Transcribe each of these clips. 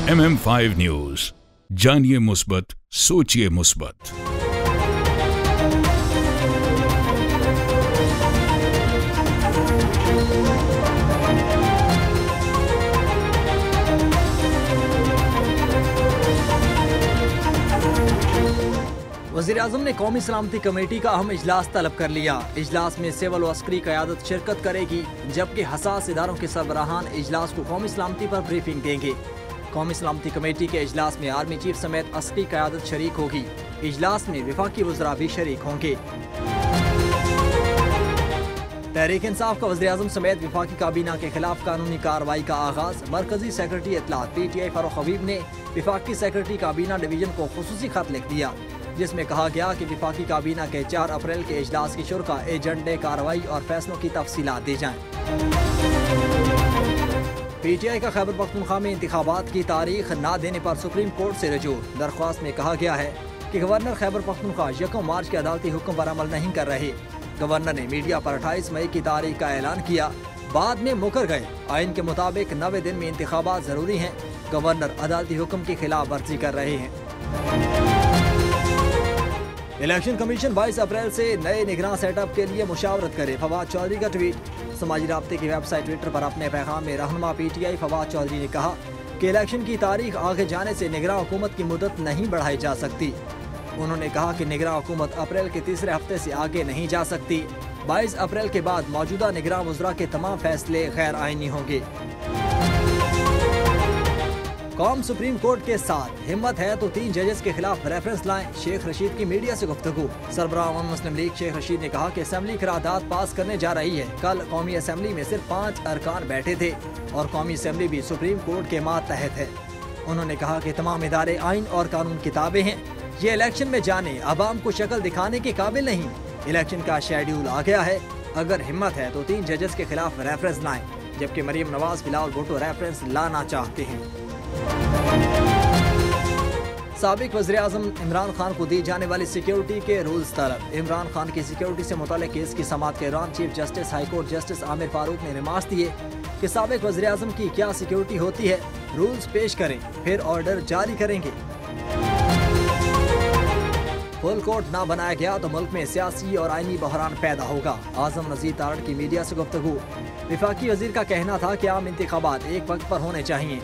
MM5 news, जानिए मुस्बत, सोचिए मुस्बत। वज़ीर-ए-आज़म ने कौमी सलामती कमेटी का अहम इजलास तलब कर लिया। इजलास में सिविल व अस्करी क़यादत शिरकत करेगी, जबकि हसास इदारों के सरबराहान इजलास को कौमी सलामती पर ब्रीफिंग देंगे। कौमी सलामती कमेटी के इजलास में आर्मी चीफ समेत अस्करी क़यादत शरीक होगी। इजलास में वफाकी वज़रा भी शरीक होंगे। तहरीक इंसाफ का वज़ीर-ए-आज़म समेत वफाकी काबीना के खिलाफ कानूनी कार्रवाई का आगाज। मरकजी सेक्रेटरी इत्तलात PTI फारूक हबीब ने वफाकी सेक्रेटरी काबीना डिवीजन को खुसूसी खत लिख दिया, जिसमें कहा गया कि वफाकी काबीना के 4 अप्रैल के इजलास की शुरा एजेंडे कार्रवाई और फैसलों की तफसीलात दी जाएं। PTI का खैबर पख्तूनख्वा में इंतखाबात की तारीख न देने पर सुप्रीम कोर्ट से रजू। दरख्वास्त में कहा गया है कि गवर्नर खैबर पख्तूनख्वा 1 मार्च के अदालती हुक्म पर अमल नहीं कर रहे। गवर्नर ने मीडिया पर 28 मई की तारीख का ऐलान किया, बाद में मुकर गए। आइन के मुताबिक 90 दिन में इंतखाबात जरूरी हैं। गवर्नर अदालती हुक्म की खिलाफ वर्जी कर रहे हैं। इलेक्शन कमीशन 22 अप्रैल से नए निगरान सेटअप के लिए मुशावरत करे। फवाद चौधरी का ट्वीट। समाजी राब्ते की वेबसाइट ट्विटर पर अपने पैगाम में रहनुमा PTI फवाद चौधरी ने कहा कि इलेक्शन की तारीख आगे जाने से निगरान हुकूमत की मुद्दत नहीं बढ़ाई जा सकती। उन्होंने कहा कि निगरान हुकूमत अप्रैल के तीसरे हफ्ते से आगे नहीं जा सकती। 22 अप्रैल के बाद मौजूदा निगरान वज़रा के तमाम फैसले गैर आईनी होंगे। कौम सुप्रीम कोर्ट के साथ, हिम्मत है तो 3 जजेस के खिलाफ रेफरेंस लाएं। शेख रशीद की मीडिया से गुफ्तगू। सरबराह अवाम मुस्लिम लीग शेख रशीद ने कहा कि असेंबली करारदाद पास करने जा रही है। कल कौमी असेंबली में सिर्फ 5 अरकान बैठे थे और कौमी असेंबली भी सुप्रीम कोर्ट के मातहत है। उन्होंने कहा कि तमाम इदारे आइन और कानून की ताबे हैं। ये इलेक्शन में जाने अवाम को शक्ल दिखाने के काबिल नहीं। इलेक्शन का शेड्यूल आ गया है। अगर हिम्मत है तो 3 जजेस के खिलाफ रेफरेंस लाएं, जबकि मरीम नवाज फिलहाल भुट्टो रेफरेंस लाना चाहते हैं। साबिक वज़ीर-ए-आज़म इमरान खान को दी जाने वाली सिक्योरिटी के रूल्स तलब। इमरान खान की सिक्योरिटी से मुताल्लिक़ केस की समाअत के दौरान chief justice high court justice Aamir Farooq ने रिमार्क्स दिए कि साबिक वज़ीर-ए-आज़म की क्या सिक्योरिटी होती है, रूल्स पेश करें, फिर ऑर्डर जारी करेंगे। फुल कोर्ट ना बनाया गया तो मुल्क में सियासी और आईनी बहरान पैदा होगा। आजम नज़ीर तारड़ की मीडिया से गुफ्तगू। वफाकी वज़ीर का कहना था कि आम इंतखाबात एक वक्त पर होने चाहिए।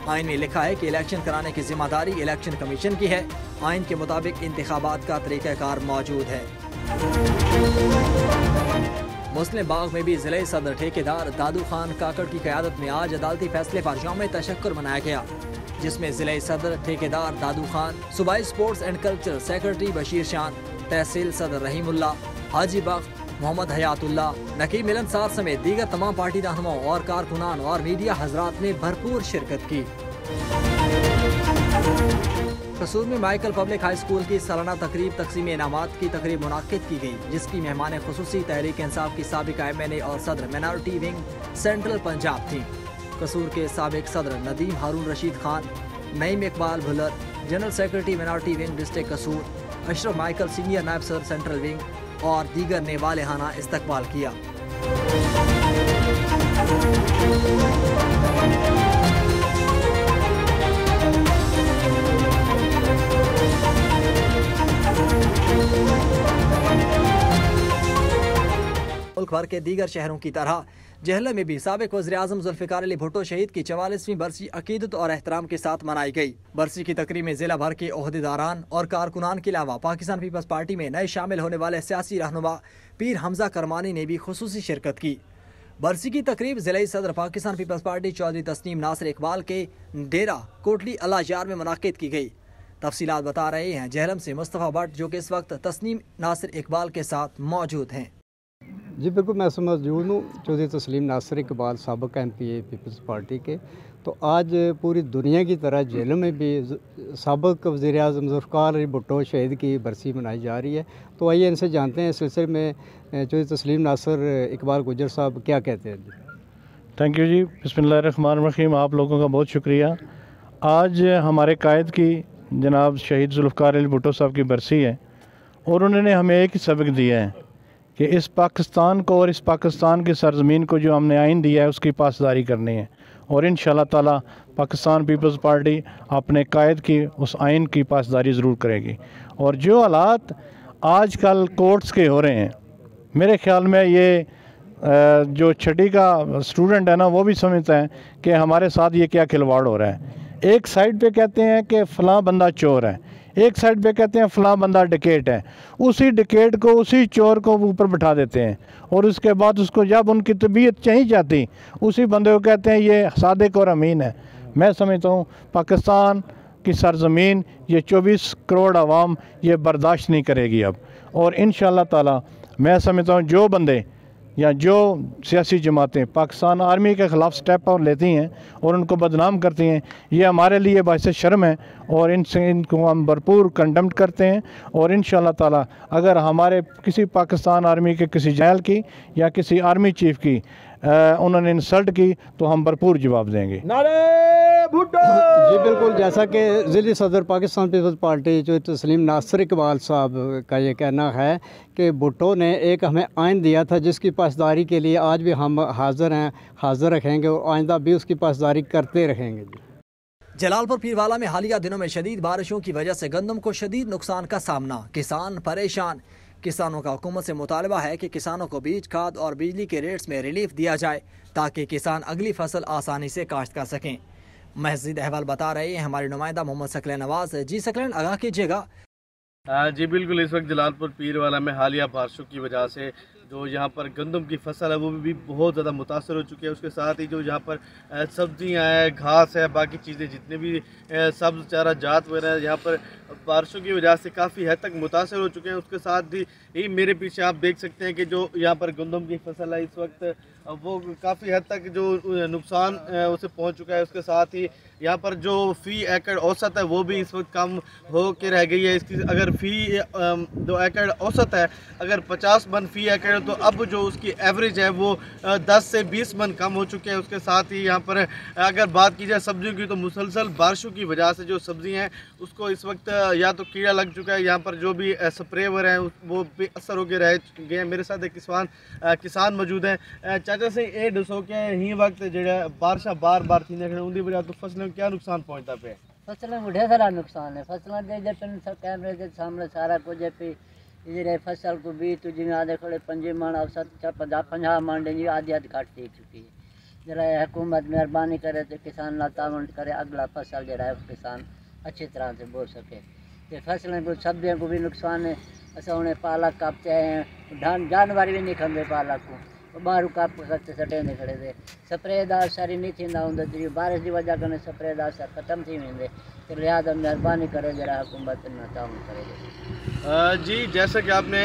आइन में लिखा है कि इलेक्शन कराने की जिम्मेदारी इलेक्शन कमीशन की है। आइन के मुताबिक इंतखाबात का तरीक़ाकार मौजूद है। मुस्लिम बाग में भी ज़िले सदर ठेकेदार दादू खान काकड़ की क़यादत में आज अदालती फैसले पर यौम तशक्कुर मनाया गया, जिसमें ज़िले सदर ठेकेदार दादू खान, सूबाई sports and culture secretary Bashir शान, तहसील सदर रहीमुल्ला, हाजी बख्त, मोहम्मद हयातुल्ला, नकीब मिलनसार समेत दीगर तमाम पार्टी रहनुमाओं और कारकुनान और मीडिया हजरात ने भरपूर शिरकत की। कसूर में माइकल पब्लिक हाई स्कूल की सालाना तकरीब तकसीम इनामात की तकरीब मुनाकिद की गई, जिसकी मेहमान खुसूसी तहरीक इंसाफ की साबिका MNA और सदर माइनॉरिटी विंग सेंट्रल पंजाब थी। कसूर के साबिक सदर Nadeem Haroon Rashid Khan, Naeem Iqbal Bhullar, general secretary minority wing district Kasur, Ashraf Michael senior नायब सदर सेंट्रल विंग और दीगर ने वालेहाना इस्तकबाल किया। मुल्क भर के दीगर शहरों की तरह जहलम में भी साबिक वज़ीर-ए-आज़म ज़ुल्फ़िकार अली भुट्टो शहीद की 44वीं बरसी अकीदत और एहतराम के साथ मनाई गई। बरसी की तकरीब में जिला भर के ओहदेदारान और कारकुनान के अलावा पाकिस्तान पीपल्स पार्टी में नए शामिल होने वाले सियासी रहनुमा पीर हमजा करमानी ने भी खुसूसी शिरकत की। बरसी की तकरीब ज़िले सदर पाकिस्तान पीपल्स पार्टी चौधरी तस्नीम नासिर इकबाल के डेरा कोटली अलाजार में मुनाकिद की गई। तफसीलात बता रहे हैं जहलम से मुस्तफ़ा भट्ट, जो कि इस वक्त तस्नीम नासिर इकबाल के साथ मौजूद हैं। जी बिल्कुल, मैं मौजूद हूँ चौधरी तस्लीम नासिर इकबाल साबिक़ MPA पीपल्स पार्टी के। तो आज पूरी दुनिया की तरह जेलों में भी साबिक़ वज़ीर-ए-आज़म ज़ुल्फ़िकार अली भुट्टो शहीद की बरसी मनाई जा रही है। तो आइए इनसे जानते हैं इस सिलसिले में चौधरी तस्लीम नासिर इकबाल गुजर साहब क्या कहते हैं। थैंक यू जी, बिस्मिल्लाहिर्रहमानिर्रहीम। आप लोगों का बहुत शुक्रिया। आज हमारे कायद की जनाब शहीद ज़ुल्फ़िकार अली भुट्टो साहब की बरसी है और उन्होंने हमें एक ही सबक दिया है कि इस पाकिस्तान को और इस पाकिस्तान की सरज़मीन को जो हमने आइन दिया है उसकी पासदारी करनी है और इंशाअल्लाह ताला पाकिस्तान पीपल्स पार्टी अपने कायद की उस आइन की पासदारी ज़रूर करेगी। और जो हालात आजकल कोर्ट्स के हो रहे हैं, मेरे ख्याल में ये जो छठी का स्टूडेंट है ना, वो भी समझता है कि हमारे साथ ये क्या खिलवाड़ हो रहा है। एक साइड पे कहते हैं कि फ़लाँ बंदा चोर है, एक साइड पे कहते हैं फ़लाँ बंदा डकैत है, उसी डकैत को उसी चोर को ऊपर बिठा देते हैं और उसके बाद उसको जब उनकी तबीयत नहीं जाती उसी बंदे को कहते हैं ये सादिक और अमीन है। मैं समझता हूँ पाकिस्तान की सरज़मीन ये 24 करोड़ आवाम ये बर्दाश्त नहीं करेगी अब। और इंशाअल्लाह ताला मैं समझता हूँ जो बंदे या जो सियासी जमातें पाकिस्तान आर्मी के ख़िलाफ़ स्टेप और लेती हैं और उनको बदनाम करती हैं, ये हमारे लिए बाइस शर्म है और इनको हम भरपूर कंडम्ड करते हैं। और इंशाअल्लाह ताला अगर हमारे किसी पाकिस्तान आर्मी के किसी जनरल की या किसी आर्मी चीफ़ की उन्होंने इंसल्ट की तो हम भरपूर जवाब देंगे। जी बिल्कुल, जैसा कि ज़िली सदर पाकिस्तान पीपल्स पार्टी जो तस्लीम नासिर इकबाल साहब का ये कहना है कि भुट्टो ने एक हमें आइन दिया था जिसकी पासदारी के लिए आज भी हम हाज़िर हैं, हाज़िर रखेंगे और आइंदा भी उसकी पासदारी करते रहेंगे। जलालपुर पीरवाला में हालिया दिनों में शदीद बारिशों की वजह से गंदम को शदीद नुकसान का सामना, किसान परेशान। किसानों का हुकूमत से मुतालबा है कि किसानों को बीज, खाद और बिजली के रेट्स में रिलीफ दिया जाए ताकि किसान अगली फसल आसानी से काश्त कर सकें। मज़ीद अहवाल बता रहे हैं हमारे नुमाइंदा मोहम्मद सकलैन नवाज। जी सकलैन, आगाह कीजिएगा। जी बिल्कुल, इस वक्त जलालपुर पीरवाला में हालिया बारिशों की वजह से जो यहाँ पर गंदम की फसल है वो भी बहुत ज़्यादा मुतासर हो चुकी है। उसके साथ ही जो यहाँ पर सब्जियाँ हैं, घास है, बाकी चीज़ें जितने भी सब्ज़ चारा जात वगैरह यहाँ पर बारिशों की वजह से काफ़ी हद तक मुतासर हो चुके हैं। उसके साथ ही मेरे पीछे आप देख सकते हैं कि जो यहाँ पर गंदम की फसल है इस वक्त वो काफ़ी हद तक जो नुकसान उसे पहुँच चुका है। उसके साथ ही यहाँ पर जो फ़ी एकड़ औसत है वो भी इस वक्त कम हो के रह गई है। इसकी अगर फ़ी 2 एकड़ औसत है, अगर 50 मन फ़ी एकड़, तो अब जो उसकी एवरेज है वो 10 से 20 मन कम हो चुके हैं। उसके साथ ही यहाँ पर अगर बात की जाए सब्जियों की तो मुसलसल बारिशों की वजह से जो सब्ज़ियाँ हैं उसको इस वक्त या तो कीड़ा लग चुका है, यहाँ पर जो भी स्प्रे वर हैं वो बेअसर होकर रह गए हैं। मेरे साथ एक किसान मौजूद हैं। चाचा से ये दसो कि ही वक्त जो बारिशा बार बार थी उनकी वजह तो फसलों क्या नुकसान पहुँचता पे? फसलों में ढेर सारा नुकसान है। फसलों के सब कैमरे के सामने सारा कुछ पे इधर फसल को भी तो जिम्मे आधे खड़े 5 मन औसत 50 मन जी आधी आधी काट दे चुकी है। जरा हुकूमत मेहरबानी करे तो किसान ला तावन करे, अगला फसल जरा है किसान अच्छी तरह से बो सके। तो फसलें को सब्जियों को भी नुकसान है। असा उन्हें पालक कापते हैं, जानवर भी नहीं खाते पालक को, बाहर काप करते सटे नहीं खड़े थे। स्प्रेदार सारी नहीं थी जी बारिश की वजह कर स्प्रेदार सार ख़त्म थी वेंदे, तो लिहाजा मेहरबानी करे जरा हुकूमत न ताउन करे। जी जैसा कि आपने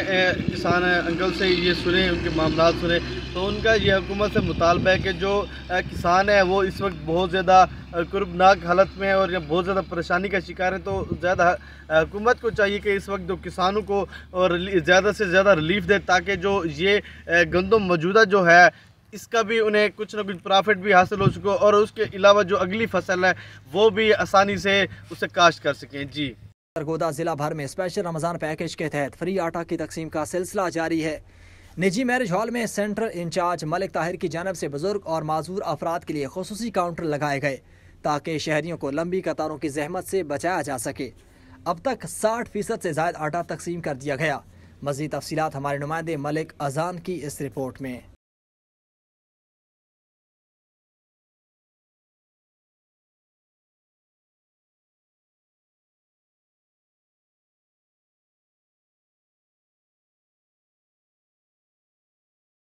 किसान अंकल से ये सुने, उनके मामला सुने, तो उनका ये हुकूमत से मुतालबा है कि जो किसान है वो इस वक्त बहुत ज़्यादा कुर्बनाक हालत में है और बहुत ज़्यादा परेशानी का शिकार है। तो ज़्यादा हुकूमत को चाहिए कि इस वक्त जो किसानों को और ज़्यादा से ज़्यादा रिलीफ दे ताकि जो ये गंदम मौजूदा जो है इसका भी उन्हें कुछ ना कुछ प्रॉफिट भी हासिल हो सके और उसके अलावा जो अगली फसल है वो भी आसानी से उसे काश्त कर सकें। जी सरगोदा जिला भर में स्पेशल रमज़ान पैकेज के तहत फ्री आटा की तकसीम का सिलसिला जारी है। निजी मैरिज हॉल में सेंट्रल इंचार्ज मलिक ताहिर की जानब से बुजुर्ग और माजूर अफराद के लिए खुसूसी काउंटर लगाए गए ताकि शहरियों को लंबी कतारों की जहमत से बचाया जा सके। अब तक 60% से ज़ायद आटा तकसीम कर दिया गया। मज़ीद तफसीलात हमारे नुमाइंदे मलिक अजान की इस रिपोर्ट में।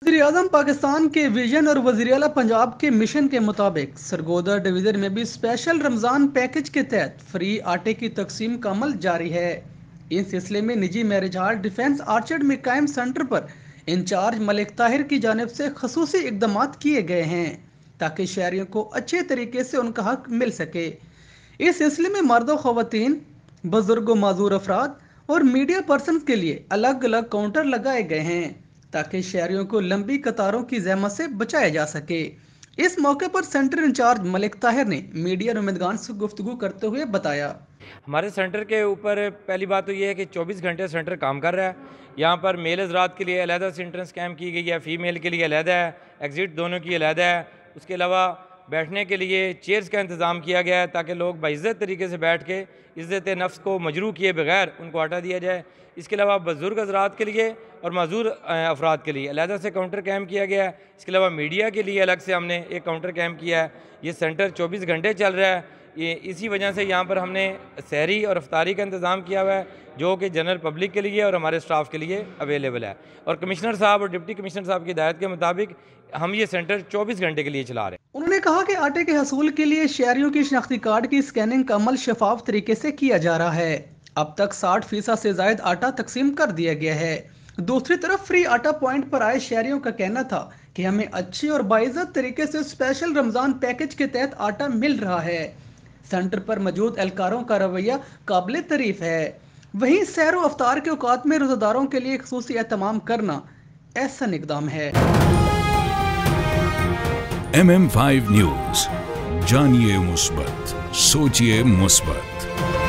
वज़ीर-ए-आज़म पाकिस्तान के विजन और वज़ीर-ए-आला पंजाब के मिशन के मुताबिक सरगोदा डिवीज़न में भी स्पेशल रमज़ान पैकेज के तहत फ्री आटे की तकसीम का अमल जारी है। इस सिलसिले में निजी मैरिज हॉल डिफेंस आर्चर्ड में कायम सेंटर पर इंचार्ज मलिक ताहिर की जानिब से खसूसी इक़दाम किए गए हैं ताकि शहरियों को अच्छे तरीके से उनका हक मिल सके। इस सिलसिले में मर्द व ख़वातीन, बुजुर्ग माजूर अफराद और मीडिया पर्सन के लिए अलग अलग काउंटर लगाए गए हैं ताकि शहरियों को लंबी कतारों की ज़हमत से बचाया जा सके। इस मौके पर सेंटर इंचार्ज मलिक ताहिर ने मीडिया नुमाइंदगान से गुफ्तगू करते हुए बताया, हमारे सेंटर के ऊपर पहली बात तो ये है कि 24 घंटे सेंटर काम कर रहा है। यहाँ पर मेल हज़रात के लिए अलहदा से एंट्रेंस कैम्प की गई है, फ़ीमेल के लिए अलहदा है, एग्ज़िट दोनों की अलहदा है। उसके अलावा बैठने के लिए चेयर्स का इंतज़ाम किया गया है ताकि लोग बाइज़्ज़त तरीके से बैठ के इज़्ज़त नफ्स को मजरू किए बगैर उनको आटा दिया जाए। इसके अलावा बुज़ुर्ग हज़रात के लिए और माजूर अफराद के लिए अलहदा से काउंटर कैम्प किया गया है। इसके अलावा मीडिया के लिए अलग से हमने एक काउंटर कैम्प किया है। ये सेंटर 24 घंटे चल रहा है। ये इसी वजह से यहाँ पर हमने सहरी और अफ्तारी का इंतज़ाम किया हुआ है जो कि जनरल पब्लिक के लिए और हमारे स्टाफ के लिए अवेलेबल है। और कमिश्नर साहब और डिप्टी कमिश्नर साहब की हिदायत के मुताबिक हम ये सेंटर 24 घंटे के लिए चला रहे हैं। उन्होंने कहा कि आटे के हसूल के लिए शहरियों की शनाख्ती कार्ड की स्कैनिंग का अमल शफाफ तरीके से किया जा रहा है। अब तक 60% से ज्यादा आटा तकसीम कर दिया गया है। दूसरी तरफ फ्री आटा पॉइंट पर आए शहरियों का कहना था कि हमें अच्छी और बाइज्जत तरीके से स्पेशल रमजान पैकेज के तहत आटा मिल रहा है। सेंटर पर मौजूद एहलकारों का रवैया काबिल तारीफ है। वहीं सैर व अफ्तार के औकात में रोज़ादारों के लिए खुसूसी एहतमाम करना ऐसा इक़दाम है। MM5 न्यूज़, जानिए मुस्बत, सोचिए मुस्बत।